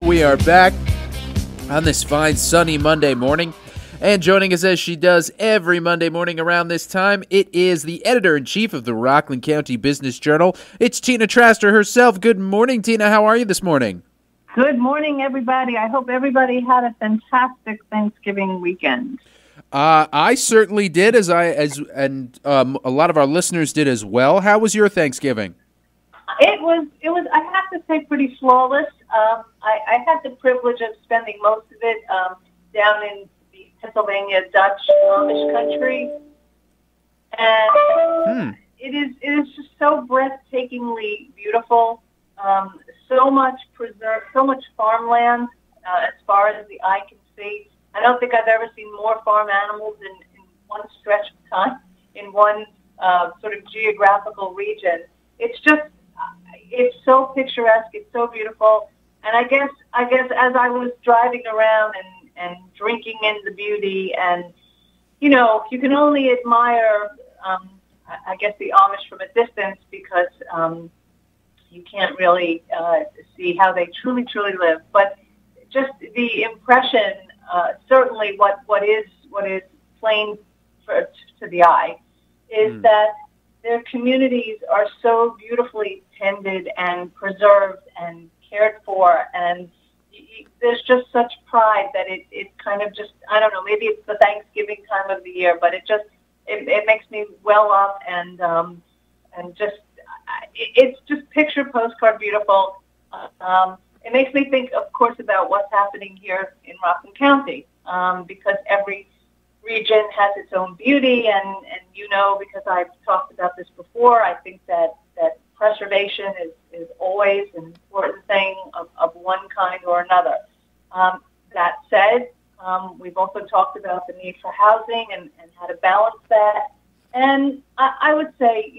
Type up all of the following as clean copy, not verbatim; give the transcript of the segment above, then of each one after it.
We are back on this fine sunny Monday morning, and joining us as she does every Monday morning around this time, it is the editor-in-chief of the Rockland County Business Journal. It's Tina Traster herself. Good morning, Tina. How are you this morning? Good morning, everybody. I hope everybody had a fantastic Thanksgiving weekend. I certainly did, and a lot of our listeners did as well. How was your Thanksgiving? It was. I have to say, pretty flawless. I had the privilege of spending most of it down in the Pennsylvania Dutch Amish country, and it is just so breathtakingly beautiful. So much preserved, so much farmland as far as the eye can see. I don't think I've ever seen more farm animals in one stretch of time, in one sort of geographical region. It's so picturesque. It's so beautiful. And I guess as I was driving around and drinking in the beauty, and you can only admire, I guess, the Amish from a distance because you can't really see how they truly live. But just the impression, certainly what is plain to the eye, is that their communities are so beautifully tended and preserved and cared for, and there's just such pride that it kind of just, I don't know, maybe it's the Thanksgiving time of the year, but it makes me well up and just, it's just picture postcard beautiful. It makes me think, of course, about what's happening here in Rockland County, because every region has its own beauty, and because I've talked about this before, I think that preservation is always an important thing of one kind or another. That said, we've also talked about the need for housing and how to balance that. And I would say,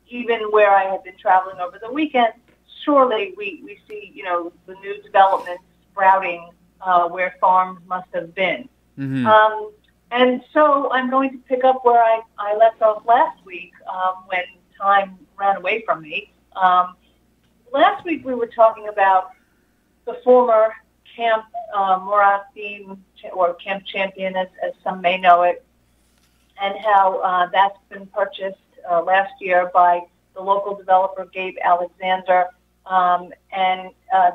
even where I have been traveling over the weekend, surely we see, the new developments sprouting where farms must have been. Mm-hmm. And so I'm going to pick up where I left off last week when time ran away from me. Last week we were talking about the former Camp Morathim, or Camp Champion as some may know it, and how that's been purchased last year by the local developer Gabe Alexander, and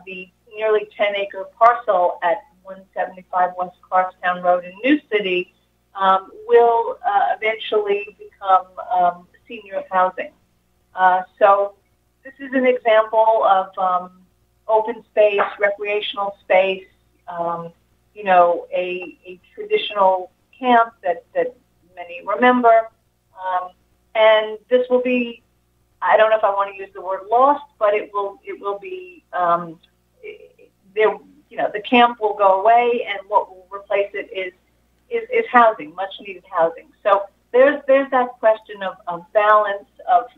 the nearly 10-acre parcel at 175 West Clarkstown Road in New City will eventually become senior housing. So this is an example of open space, recreational space, a traditional camp that many remember. And this will be, I don't know if I want to use the word lost, but it will be the camp will go away, and what will replace it is housing, much needed housing. So there's that question of balance of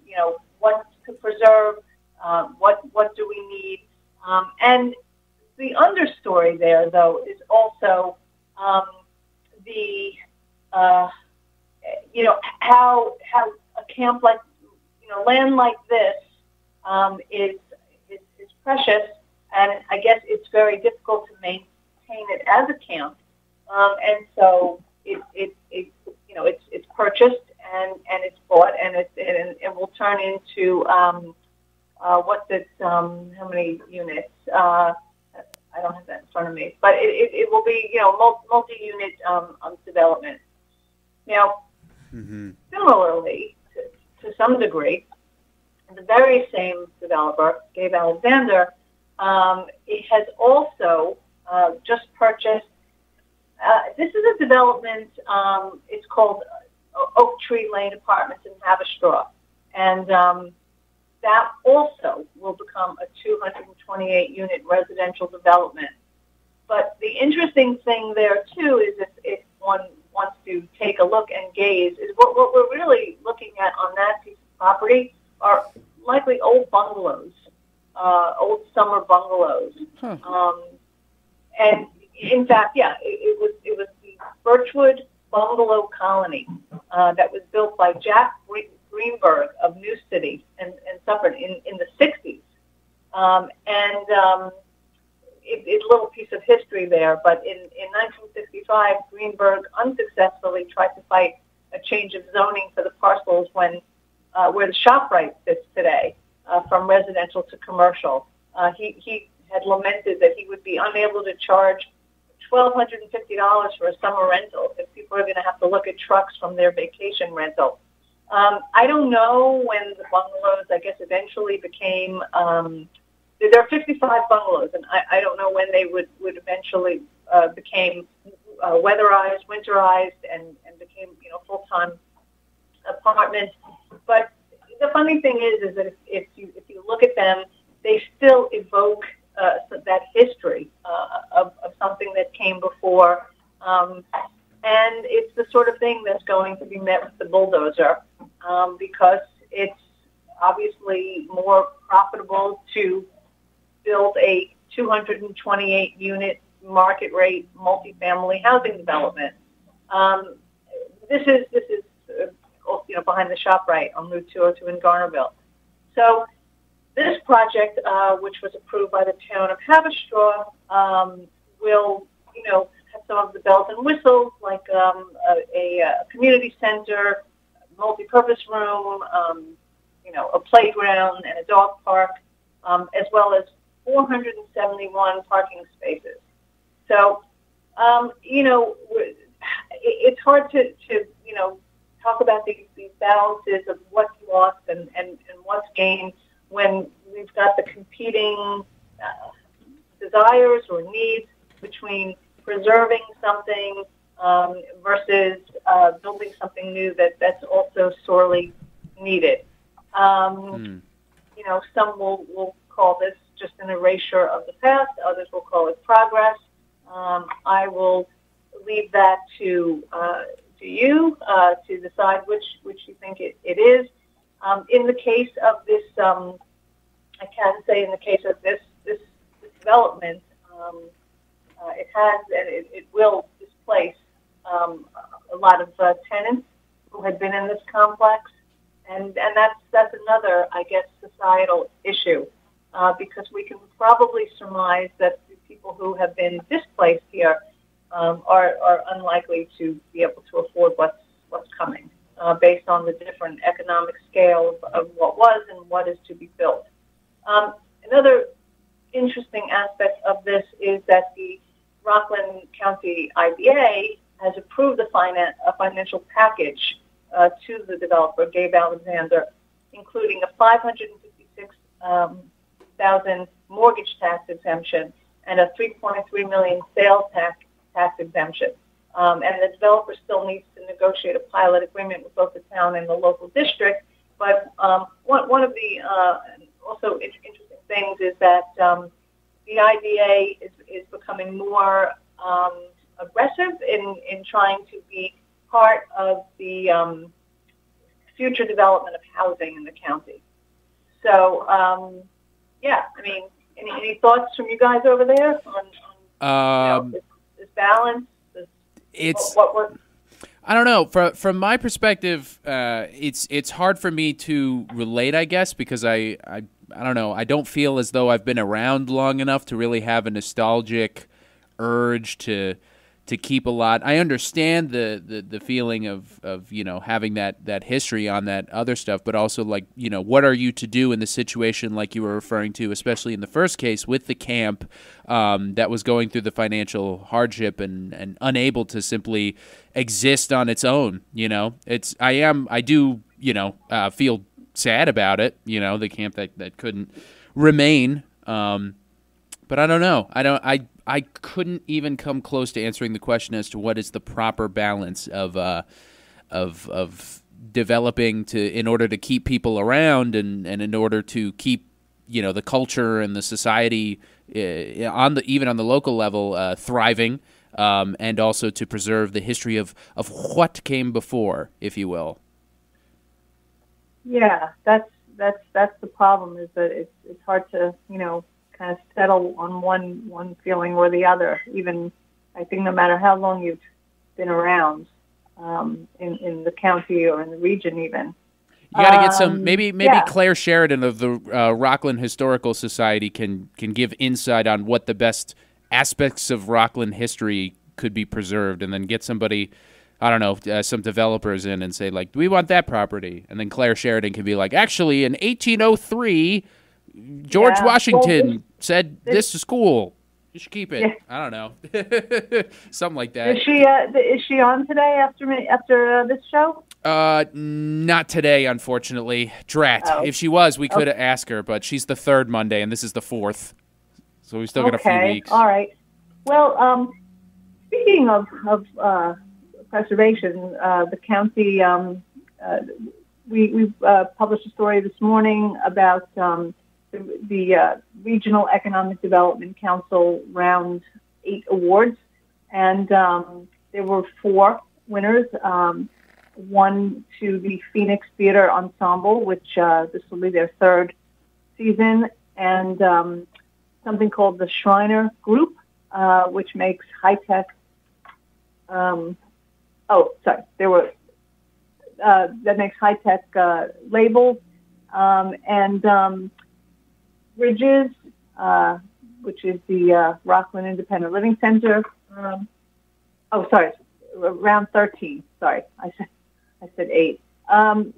what to preserve, what do we need, and the understory there though is also how a camp like land like this is precious, and I guess it's very difficult to maintain it as a camp, and so it's purchased and it's bought, and it will turn into how many units? I don't have that in front of me, but it will be multi-unit development. Now, similarly, to some degree, the very same developer, Gabe Alexander, it has also just purchased. This is a development. It's called Oak Tree Lane Apartments in Haverstraw, and that also will become a 228-unit residential development. But the interesting thing there too is if one wants to take a look and gaze, is what we're really looking at on that piece of property are likely old bungalows, old summer bungalows. And in fact, it was the Birchwood Bungalow Colony that was built by Jack Greenberg of New City and Suffolk in the 60s. a little piece of history there. But in 1965, Greenberg unsuccessfully tried to fight a change of zoning for the parcels when where the ShopRite sits today, from residential to commercial. He had lamented that he would be unable to charge $1,250 for a summer rental if people are going to have to look at trucks from their vacation rental. I don't know when the bungalows, I guess, eventually became. There are 55 bungalows, and I don't know when they would eventually became weatherized, winterized, and became full-time apartments. But the funny thing is that if you look at them, they still evoke that history of something that came before, and it's the sort of thing that's going to be met with the bulldozer, because it's obviously more profitable to build a 228-unit market rate multifamily housing development. This is behind the ShopRite on Route 202 in Garnerville. So this project, which was approved by the town of Haverstraw, will have some of the bells and whistles, like a community center, multi-purpose room, a playground and a dog park, as well as 471 parking spaces. So, it's hard to talk about these balances of what's lost and what's gained when we've got the competing desires or needs between preserving something versus building something new that's also sorely needed. Some will call this just an erasure of the past. Others will call it progress. I will leave that to you to decide which you think it is. In the case of this, I can say in the case of this development, it has and it will displace a lot of tenants who had been in this complex, and that's another, I guess, societal issue, because we can probably surmise that the people who have been displaced here are unlikely to be able to afford what's coming, based on the different economic scale of what was and what is to be built. Another interesting aspect of this is that the Rockland County IDA has approved a financial package to the developer, Gabe Alexander, including a $556,000 mortgage tax exemption and a $3.3 million sales tax exemption. And the developer still needs to negotiate a pilot agreement with both the town and the local district. But one of the also interesting things is that the IDA is becoming more aggressive in trying to be part of the future development of housing in the county. So, any thoughts from you guys over there on this balance? I don't know. From my perspective, it's hard for me to relate, I guess, because I don't know. I don't feel as though I've been around long enough to really have a nostalgic urge to keep a lot. I understand the feeling of having that history on that other stuff, but also what are you to do in the situation like you were referring to, especially in the first case with the camp that was going through the financial hardship and unable to simply exist on its own. I do feel sad about it. The camp that couldn't remain. But I don't know. I couldn't even come close to answering the question as to what is the proper balance of developing in order to keep people around and in order to keep the culture and the society even on the local level thriving, and also to preserve the history of what came before, if you will. Yeah, that's the problem, is that it's hard to kind of settle on one feeling or the other. Even I think no matter how long you've been around in the county or in the region, even. You got to get some maybe Claire Sheridan of the Rockland Historical Society can give insight on what the best aspects of Rockland history could be preserved, and then get somebody, I don't know, some developers in and say, like, we want that property. And then Claire Sheridan can be like, actually, in 1803, George Washington said this is cool. You should keep it. Yeah. I don't know. Something like that. Is she on today after this show? Not today, unfortunately. Drat. Oh. If she was, we could have asked her, but she's the third Monday, and this is the fourth. So we still got a few weeks. All right. Well, speaking of preservation, the county, we published a story this morning about the Regional Economic Development Council Round 8 awards, and there were 4 winners. One to the Phoenix Theater Ensemble, which this will be their 3rd season, and something called the Shriner Group, which makes high-tech. That makes high-tech labels, and Bridges, which is the Rockland Independent Living Center. Round 13. Sorry, I said 8. But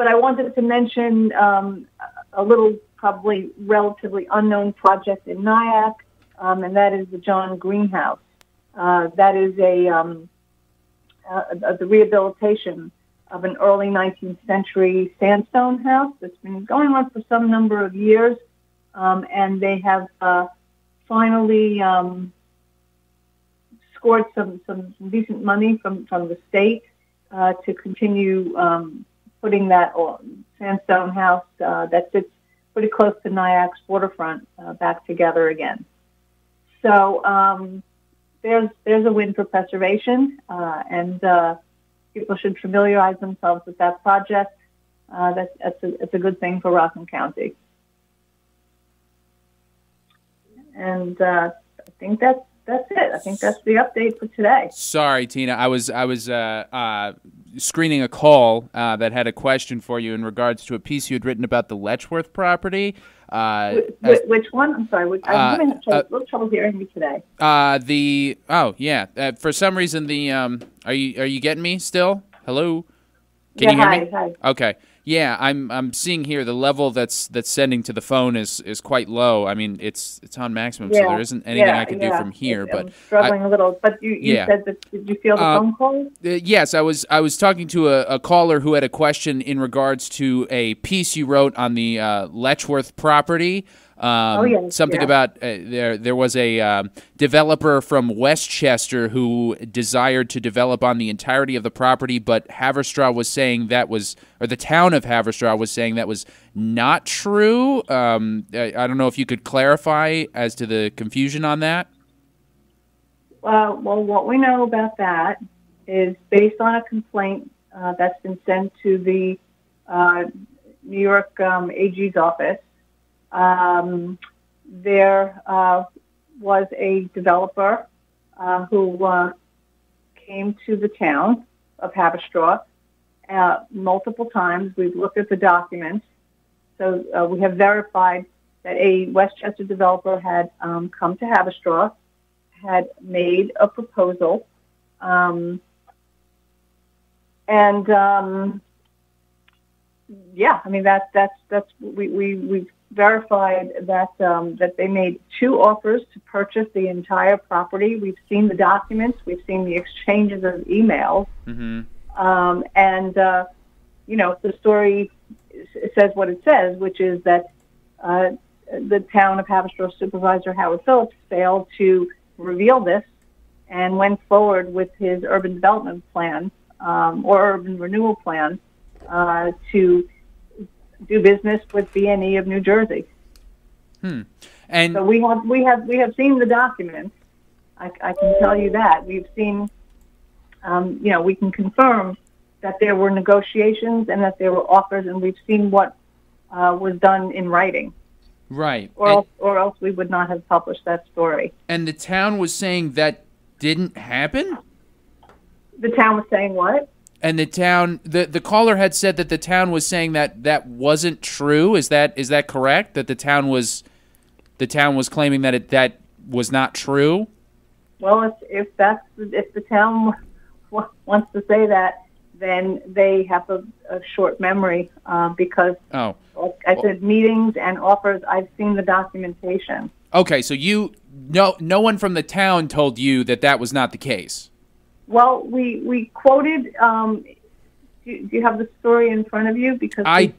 I wanted to mention a little, probably relatively unknown project in Nyack, and that is the John Greenhouse. That is the rehabilitation of an early 19th century sandstone house that's been going on for some number of years, and they have finally scored some decent money from the state to continue putting that sandstone house that sits pretty close to Nyack's waterfront back together again. So there's a win for preservation, and people should familiarize themselves with that project. It's a good thing for Rockland County. And I think that's it. I think that's the update for today. Sorry, Tina. I was screening a call that had a question for you in regards to a piece you had written about the Letchworth property. Which one? I'm sorry. I'm having a little trouble hearing you today. For some reason, are you getting me still? Hello? Can you hear me? Hi. Okay. Yeah, I'm seeing here the level that's sending to the phone is quite low. I mean, it's on maximum, so there isn't anything I can do from here. But I'm struggling a little. But you said that. Did you feel the phone call? Yes, I was talking to a caller who had a question in regards to a piece you wrote on the Letchworth property. Something about there was a developer from Westchester who desired to develop on the entirety of the property, but Haverstraw was saying the town of Haverstraw was saying that was not true. I don't know if you could clarify as to the confusion on that. Well, what we know about that is based on a complaint that's been sent to the New York AG's office. There was a developer who came to the town of Haverstraw multiple times. We've looked at the documents. So we have verified that a Westchester developer had come to Haverstraw, had made a proposal, we've verified that they made 2 offers to purchase the entire property. We've seen the documents. We've seen the exchanges of emails. Mm-hmm. The story says what it says, which is that the town of Haverstraw Supervisor Howard Phillips failed to reveal this and went forward with his urban development plan or urban renewal plan to do business with BNE of New Jersey. And so we have seen the documents. I can tell you that we've seen. We can confirm that there were negotiations and that there were offers, and we've seen what was done in writing. Right. Or else we would not have published that story. And the town was saying that didn't happen? The town was saying what? And the town, the caller had said that the town was saying that wasn't true. Is that correct? That the town was the town was claiming that that was not true? Well, if the town wants to say that, then they have a short memory because, like I said, meetings and offers, I've seen the documentation. Okay, so no one from the town told you that that was not the case? Well, we quoted, do you have the story in front of you? Because we've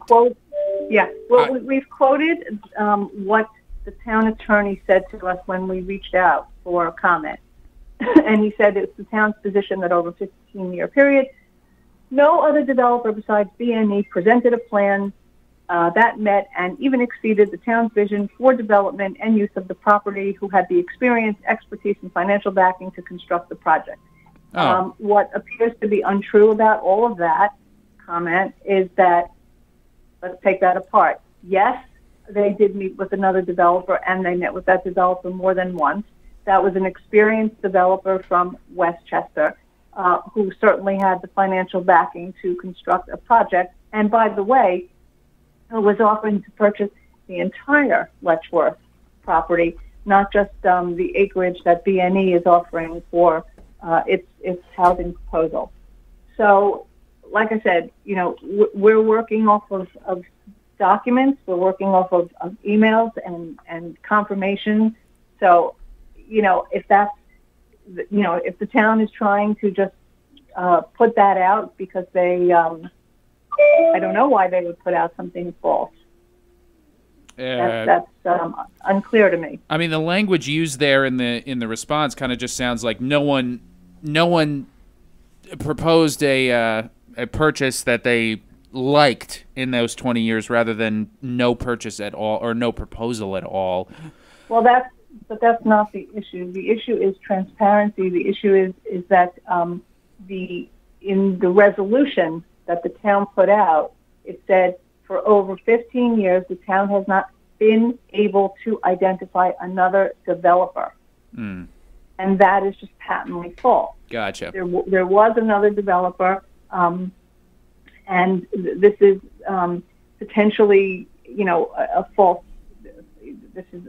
quoted what the town attorney said to us when we reached out for a comment. And he said it's the town's position that over a 15-year period, no other developer besides BNE presented a plan that met and even exceeded the town's vision for development and use of the property, who had the experience, expertise, and financial backing to construct the project. What appears to be untrue about all of that comment is that, let's take that apart. Yes, they did meet with another developer, and they met with that developer more than once. That was an experienced developer from Westchester who certainly had the financial backing to construct a project. And by the way, was offering to purchase the entire Letchworth property, not just the acreage that BNE is offering for its housing proposal. So, like I said, we're working off of documents. We're working off of emails and confirmation. So, if that's, if the town is trying to just put that out because they, I don't know why they would put out something false. That's unclear to me. I mean, the language used there in the response kind of just sounds like no one proposed a purchase that they liked in those 20 years, rather than no purchase at all or no proposal at all. Well, that's not the issue. The issue is transparency. The issue is that in the resolution that the town put out, it said for over 15 years the town has not been able to identify another developer. And that is just patently false. Gotcha. There was another developer, and this is potentially, a false. This is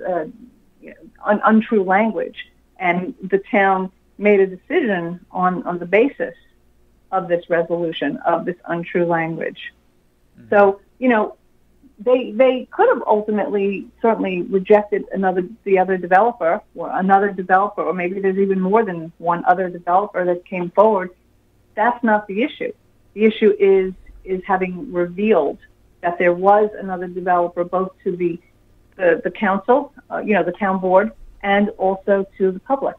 untrue language, and the town made a decision on the basis of this resolution of this untrue language. So, they could have ultimately certainly rejected the other developer, or maybe there's even more than one other developer that came forward. That's not the issue. The issue is having revealed that there was another developer, both to the council, the town board, and also to the public.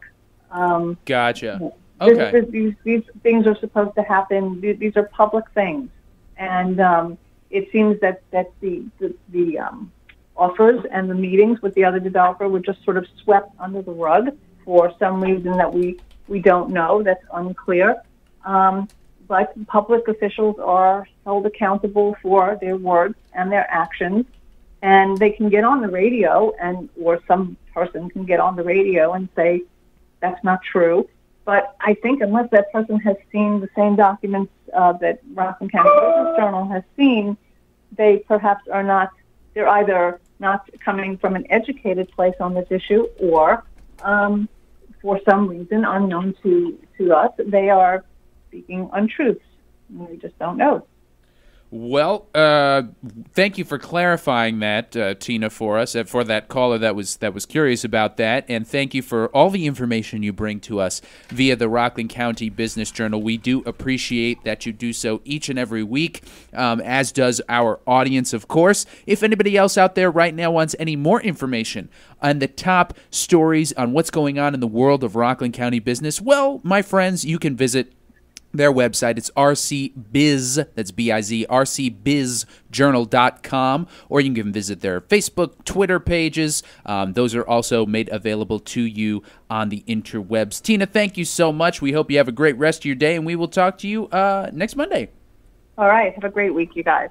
Gotcha. Okay. These things are supposed to happen. These are public things, and it seems that the offers and the meetings with the other developer were just sort of swept under the rug for some reason that we don't know. That's unclear. But public officials are held accountable for their words and their actions, and they can get on the radio or some person can get on the radio and say that's not true. But I think unless that person has seen the same documents that Rockland County Business Journal has seen, they perhaps are not. They're either not coming from an educated place on this issue, or for some reason unknown to us, they are speaking untruths. We just don't know. Well, thank you for clarifying that, Tina, for us, for that caller that was curious about that, and thank you for all the information you bring to us via the Rockland County Business Journal. We do appreciate that you do so each and every week, as does our audience, of course. If anybody else out there right now wants any more information on the top stories on what's going on in the world of Rockland County business, well, my friends, you can visit their website. It's RCBiz, that's B-I-Z, rcbizjournal.com, or you can visit their Facebook, Twitter pages. Those are also made available to you on the interwebs. Tina, thank you so much. We hope you have a great rest of your day, and we will talk to you next Monday. All right. Have a great week, you guys.